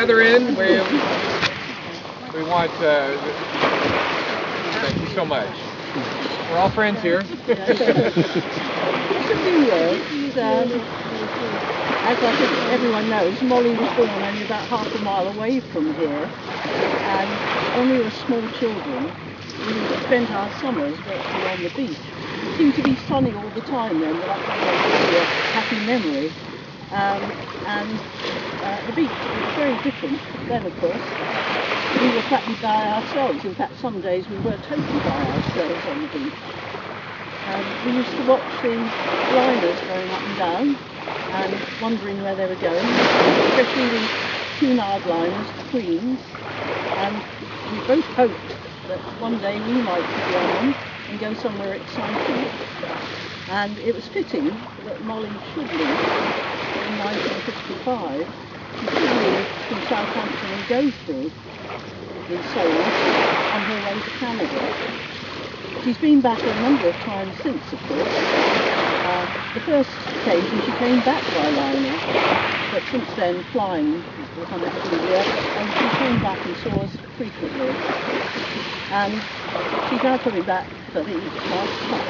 gather in. We want. Thank you so much. We're all friends here. He's as I think everyone knows, Molly was born only about half a mile away from here, and when we were small children, we spent our summers virtually on the beach. It seemed to be sunny all the time then, but that's really a happy memory. The beach was very different then, of course. We were practically by ourselves. In fact, some days we were totally by ourselves on the beach. We used to watch the liners going up and down and wondering where they were going, especially the 2-yard liners, the Queens. And we both hoped that one day we might be on them and go somewhere exciting. And it was fitting that Molly should leave in 1955. She should leave from Southampton and go through in Surrey on her way to Canada. She's been back a number of times since, of course. The first occasion she came back by liner, but since then flying has become easier, and she came back and saw us frequently. And she's now coming back for the last time.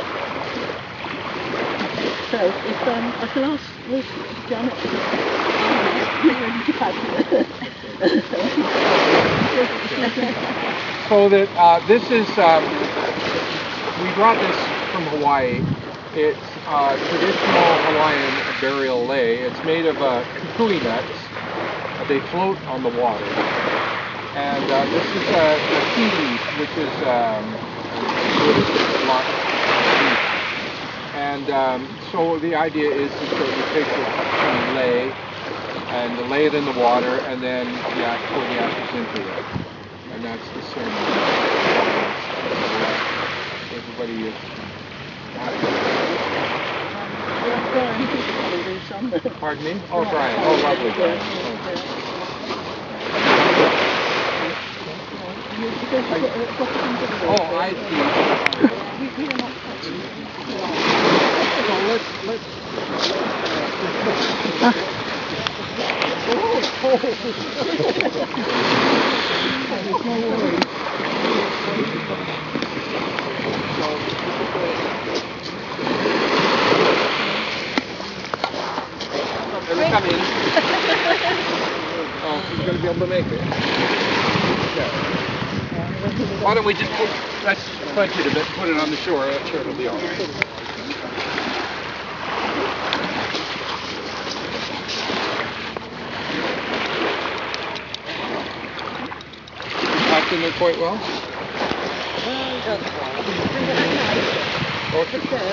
So if I can ask Janet to get ready to pack. So that this is. We brought this from Hawaii. It's traditional Hawaiian burial lei. It's made of kukui nuts. They float on the water. And this is a tea leaf, which is and so the idea is that you take the lei and lay it in the water, and then pour the ashes into it. And that's the ceremony. Everybody is Pardon me? Oh, Brian. Oh, lovely, Brian. Oh, I see. So let's come in. Oh, she's going to be able to make it. Yeah. Why don't we just let's punch it a bit, put it on the shore. I'm sure it'll be all right. Packed in there quite well. Okay.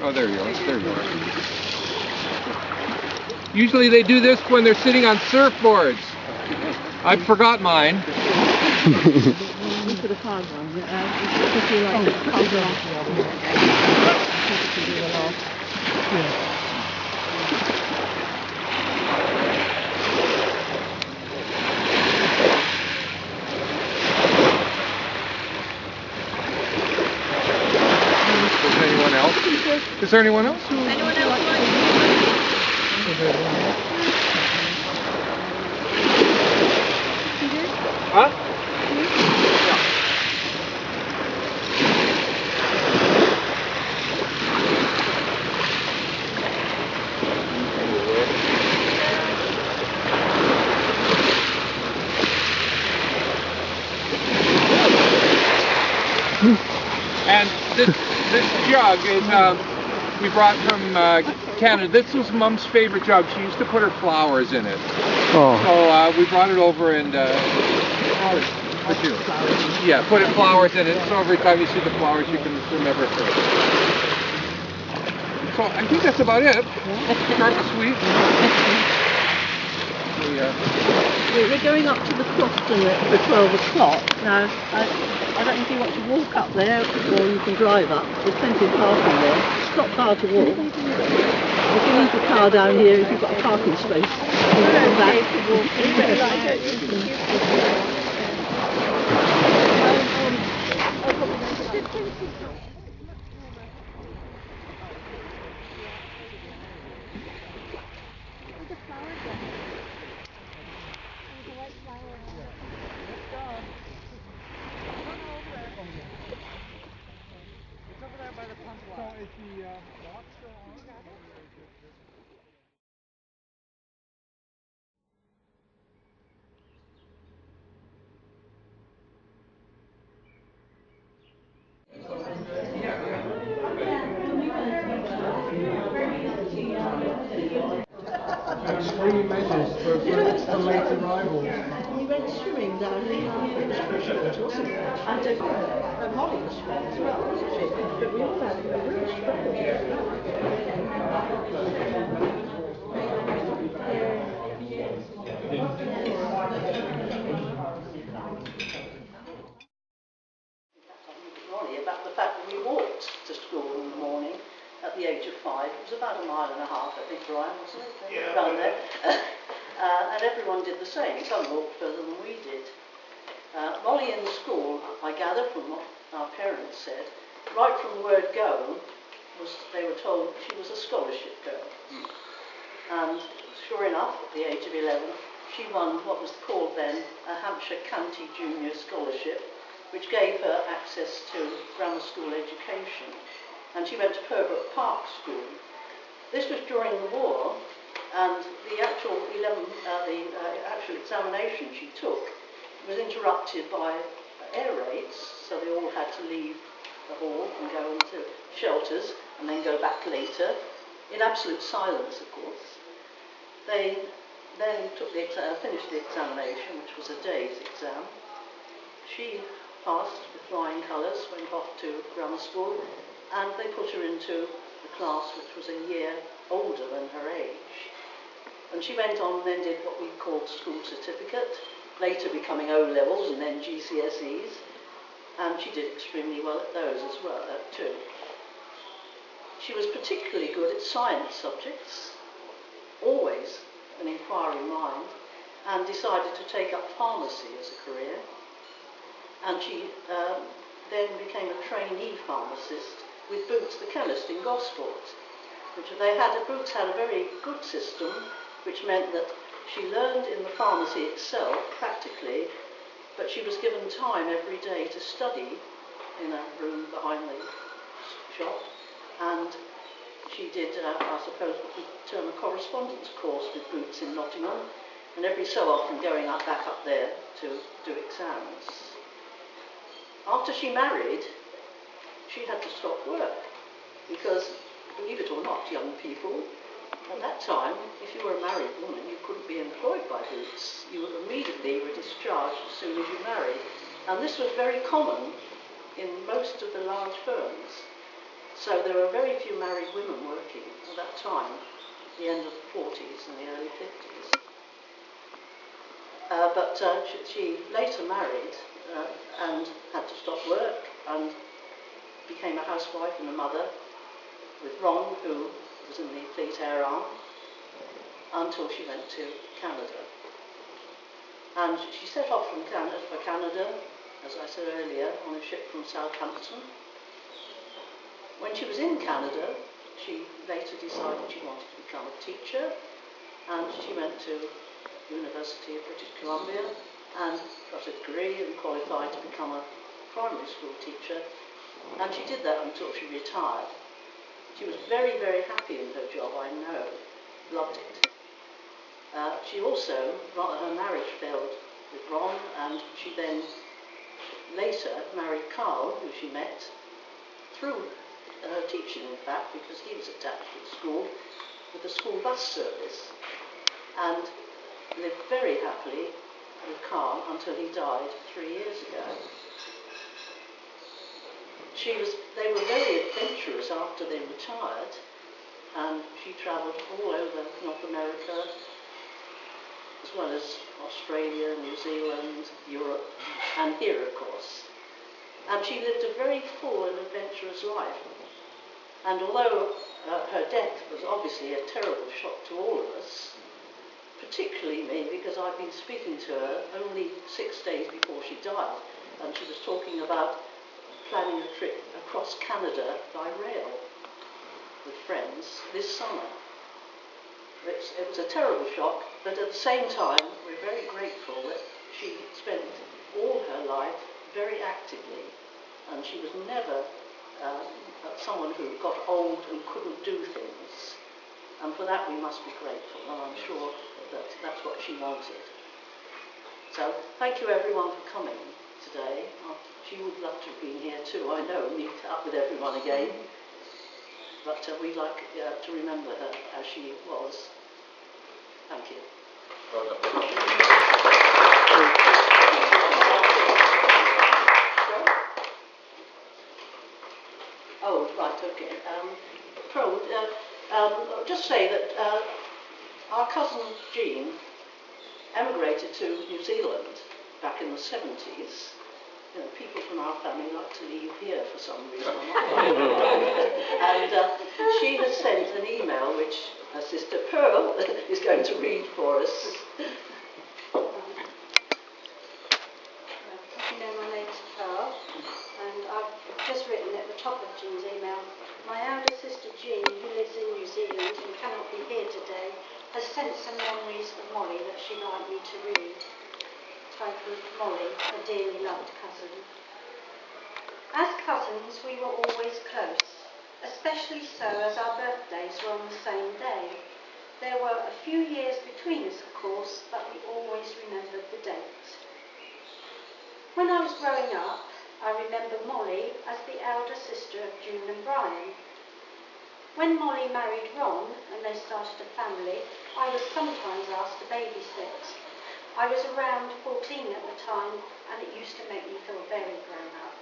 Oh, there you are. There you are. Usually they do this when they're sitting on surfboards. I forgot mine. Is there anyone else? Anyone else? Huh? And this jug is we brought from Canada. This was Mom's favorite jug. She used to put her flowers in it. Oh. So we brought it over and put flowers in it. So every time you see the flowers, you can remember her. So I think that's about it. Short and sweet. We're going up to the Crofton at 12 o'clock. Now, I don't know if you want to walk up there or you can drive up. There's plenty of parking there. It's not far to walk. You can leave the car down here if you've got a parking space. Come back. So is the lock still on? Extreme measures for late arrivals. We went swimming down in it was pretty short, wasn't it? I don't know. Molly was swimming as well, wasn't she? But we all had a real struggle. Molly about the fact that we walked to school in the morning at the age of 5. It was about a mile and a half, I think, Brian, wasn't it? Yeah. Around there. And everyone did the same. Some walked further than we did. Molly in school, I gather from what our parents said, right from the word go, they were told she was a scholarship girl. And sure enough, at the age of 11, she won what was called then a Hampshire County Junior Scholarship, which gave her access to grammar school education. And she went to Purbrook Park School. This was during the war, and the actual examination she took was interrupted by air raids, so they all had to leave the hall and go into shelters and then go back later, in absolute silence, of course. They then finished the examination, which was a day's exam. She passed with flying colours, went off to grammar school, and they put her into the class which was a year older than her age. And she went on and then did what we called school certificate, later becoming O-levels and then GCSEs, and she did extremely well at those as well, too. She was particularly good at science subjects, always an inquiring mind, and decided to take up pharmacy as a career. And she then became a trainee pharmacist with Boots the chemist in Gosport. Boots had a very good system, which meant that she learned in the pharmacy itself, practically, but she was given time every day to study in a room behind the shop, and she did, I suppose, what we term a correspondence course with Boots in Nottingham, and every so often going back up there to do exams. After she married, she had to stop work, because, believe it or not, young people, at that time, if you were a married woman, you couldn't be employed by Boots. You immediately were discharged as soon as you married. And this was very common in most of the large firms. So there were very few married women working at that time, the end of the 40s and the early 50s. But she later married and had to stop work and became a housewife and a mother with Ron, who was in the Fleet Air Arm, until she went to Canada. And she set off for Canada, as I said earlier, on a ship from Southampton. When she was in Canada, she later decided she wanted to become a teacher, and she went to the University of British Columbia and got a degree and qualified to become a primary school teacher, and she did that until she retired. She was very, very happy in her job, I know, loved it. She also, her marriage failed with Ron, and she then later married Carl, who she met through her teaching, in fact, because he was attached to the school with the school bus service, and lived very happily with Carl until he died 3 years ago. They were very adventurous after they retired, and she travelled all over North America, as well as Australia, New Zealand, Europe, and here, of course. And she lived a very full and adventurous life. And although her death was obviously a terrible shock to all of us, particularly me, because I've been speaking to her only 6 days before she died, and she was talking about planning a trip across Canada by rail with friends this summer. It was a terrible shock, but at the same time, we're very grateful that she spent all her life very actively, and she was never someone who got old and couldn't do things. And for that we must be grateful, and I'm sure that that's what she wanted. So thank you everyone for coming today. She would love to have been here too, I know, and meet up with everyone again. But we'd like to remember her as she was. Thank you. Well done. Oh, right, okay. I'll just say that our cousin Jean emigrated to New Zealand back in the 70s. You know, people from our family like to leave here for some reason. And she has sent an email which her sister Pearl is going to read for us. You know, my name's Pearl, and I've just written at the top of Jean's email, my elder sister Jean, who lives in New Zealand and cannot be here today, has sent some memories of Molly that she'd like me to read. Titled Molly, a dearly loved cousin. As cousins, we were always close, especially so as our birthdays were on the same day. There were a few years between us, of course, but we always remembered the date. When I was growing up, I remember Molly as the elder sister of June and Brian. When Molly married Ron and they started a family, I was sometimes asked to babysit. I was around 14 at the time, and it used to make me feel very grown up.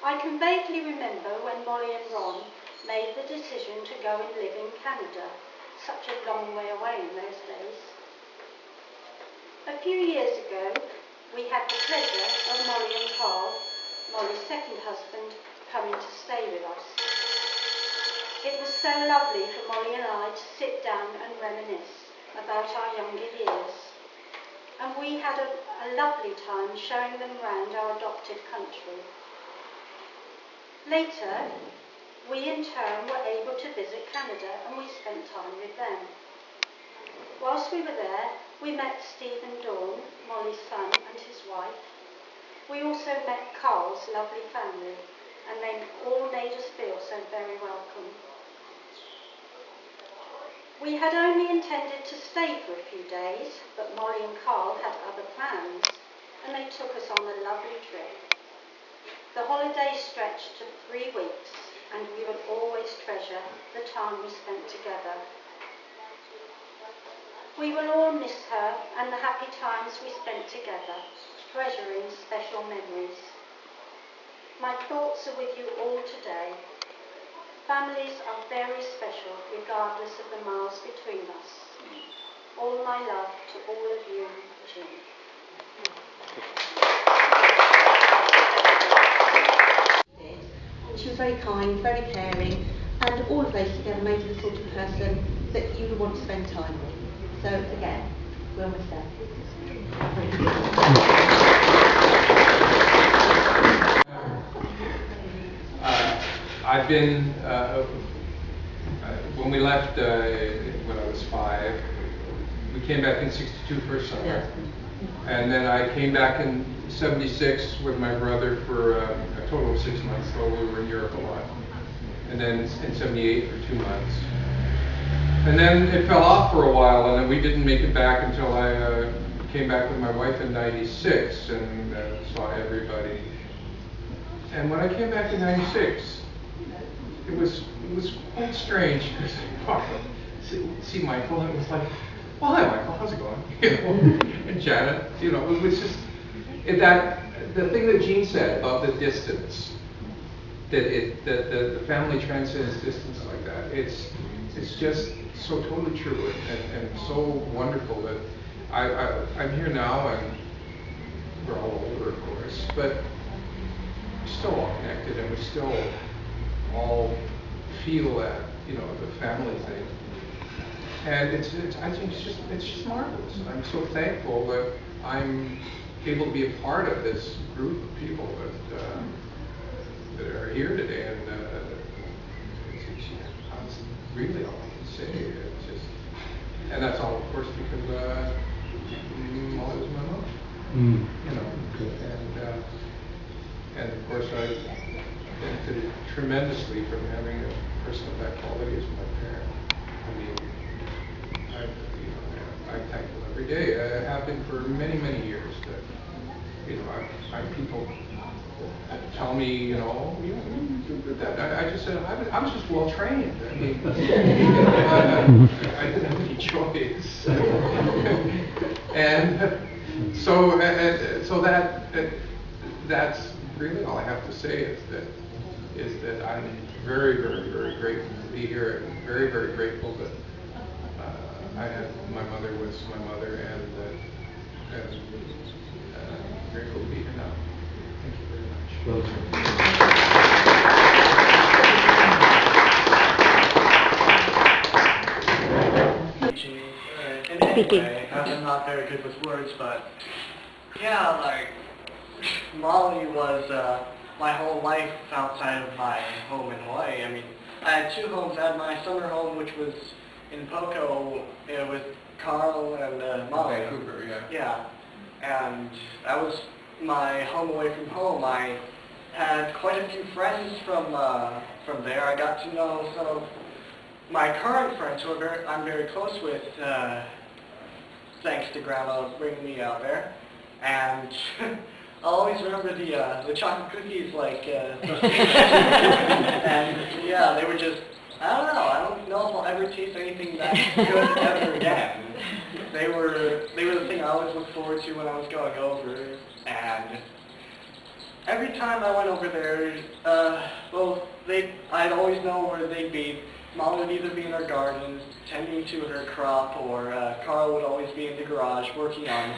I can vaguely remember when Molly and Ron made the decision to go and live in Canada, such a long way away in those days. A few years ago, we had the pleasure of Molly and Carl, Molly's second husband, coming to stay with us. It was so lovely for Molly and I to sit down and reminisce about our younger years. And we had a lovely time showing them round our adopted country. Later, we in turn were able to visit Canada and we spent time with them. Whilst we were there, we met Stephen Dawn, Molly's son, and his wife. We also met Carl's lovely family, and they all made us feel so very welcome. We had only intended to stay for a few days, but Molly and Carl had other plans, and they took us on a lovely trip. The holiday stretched to 3 weeks, and we will always treasure the time we spent together. We will all miss her and the happy times we spent together, treasuring special memories. My thoughts are with you all today. Families are very special regardless of the miles between us. All my love to all of you, Jean. She was very kind, very caring, and all of those together made her the sort of person that you would want to spend time with. So again, we'll miss her. I've been, when we left when I was 5, we came back in '62 for a summer. Yes. And then I came back in '76 with my brother for a total of 6 months, so we were in Europe a lot. And then in '78 for 2 months. And then it fell off for a while, and then we didn't make it back until I came back with my wife in '96 and saw everybody. And when I came back in '96, it was quite strange because see Michael, and it was like, well, hi Michael, how's it going? You know, and Janet, you know, it was just the thing that Jean said about the distance, that the family transcends distance like that. It's just so totally true and so wonderful that I'm here now, and we're all older, of course, but we're still all connected, and we still all feel that, you know, the family thing. And I think it's just marvelous. I'm so thankful that I'm able to be a part of this group of people that are here today, and that's really all I can say. It's just, and that's all, of course, because Molly was my mom. You know, and of course I've been benefited tremendously from having a person of that quality as my parent. I mean, I thank them every day. I have been for many, many years. That, you know, I people tell me, you know, you did that. I just said I was just well trained. I mean, I didn't have any choice. And so that's really all I have to say is that I'm very, very, very grateful to be here, and very, very grateful that I had my mother was my mother, and grateful to be here now. Thank you very much. Anyway, I'm not very good with words, but yeah, like Molly was my whole life outside of my home in Hawaii. I mean, I had two homes. I had my summer home, which was in Poco, with Carl and Molly. Vancouver, yeah. Yeah, and that was my home away from home. I had quite a few friends from there. I got to know some of my current friends who I'm very close with, thanks to Grandma bringing me out there. And I'll always remember the chocolate cookies, like, and yeah, they were just, I don't know if I'll ever taste anything that good ever again. They were the thing I always looked forward to when I was going over, and every time I went over there, I'd always know where they'd be. Mom would either be in her garden, tending to her crop, or Carl would always be in the garage working on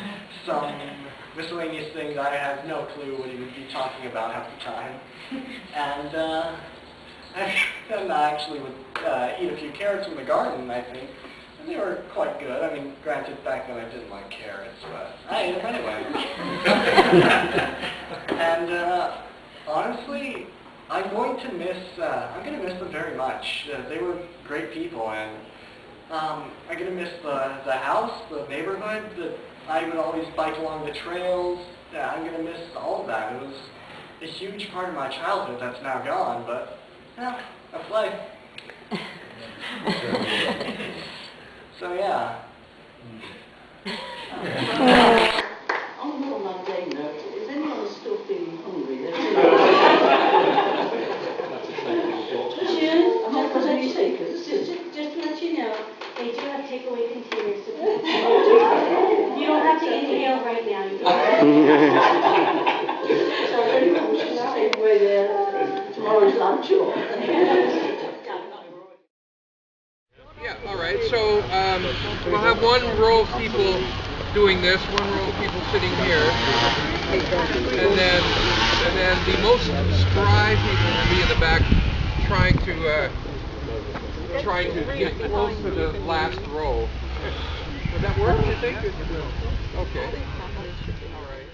some miscellaneous things. I had no clue what he would be talking about half the time. And I actually would eat a few carrots from the garden, I think. And they were quite good. I mean, granted, back then I didn't like carrots, but I ate them anyway. And honestly, I'm going to miss them very much. They were great people, and I'm going to miss the house, the neighborhood that I would always bike along the trails. Yeah, I'm going to miss all of that. It was a huge part of my childhood that's now gone, but yeah, that's life. So yeah. On a more mundane note, is anyone still feeling hungry? Just to let you know, they do have takeaway containers. You don't have to inhale right now. You don't. So anyone should take away their tomorrow's lunch or... Yeah, all right. So we'll have one row of people doing this, one row of people sitting here, and then the most spry people will be in the back trying to get close to the last row. Would that work, you think? Okay. All right.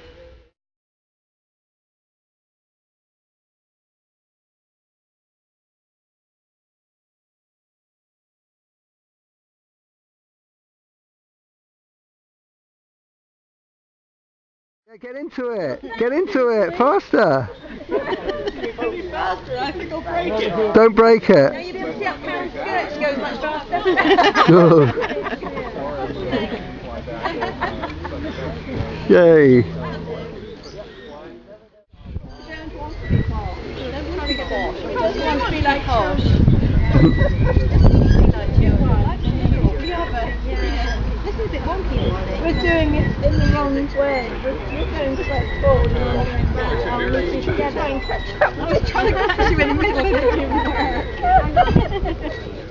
Yeah, get into it! Get into it! Faster! Only faster, I think I'll break it. Don't break it! No, you didn't see how Karen's skirts goes much faster. Good. Yay! Don't want to be harsh. Don't want to be harsh. He doesn't want to be like harsh. This is a bit wonky, we're doing it in the wrong way. We're going quite forward and we're together. I'm trying to catch you in the middle of it.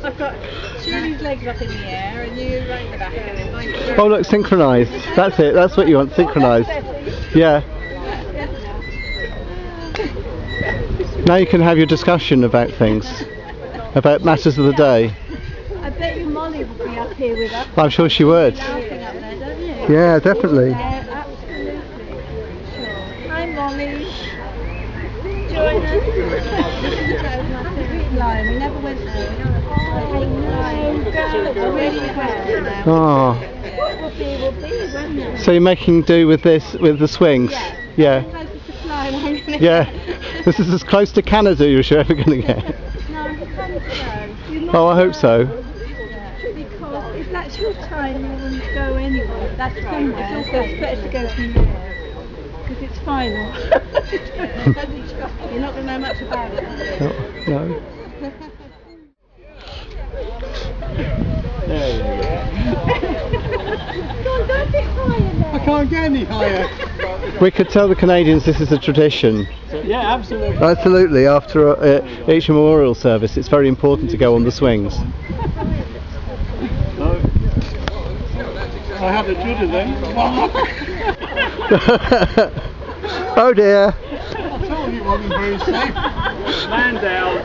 I've got Julie's legs up in the air and you right in the back of it. Oh look, synchronised. That's it, that's what you want, synchronised. Yeah. Now you can have your discussion about things. About matters of the day. I bet you Molly would be up here with us. I'm sure she would. Laughing up there, don't you? Yeah, definitely. Yeah, absolutely. Sure. Hi Molly. Join us. Lion, we never went there. I know, we're really proud now. Oh. What will be, won't it? So you're making do with this, with the swings? Yeah. Yeah. Closer to fly, won't it? Yeah. This is as close to Canada as you're ever going to get. No, I think so. Oh, I hope so. Because if that's your time, you wouldn't go anywhere. That's right. It's also better to go from there. Because it's final. You're not going to know much about it. No. There you Go on, go a bit higher now. I can't get any higher. We could tell the Canadians this is a tradition. Yeah, absolutely. Absolutely, after each memorial service it's very important to go on the swings. I have the judge then. Oh dear. I told you it wasn't very safe. Land down.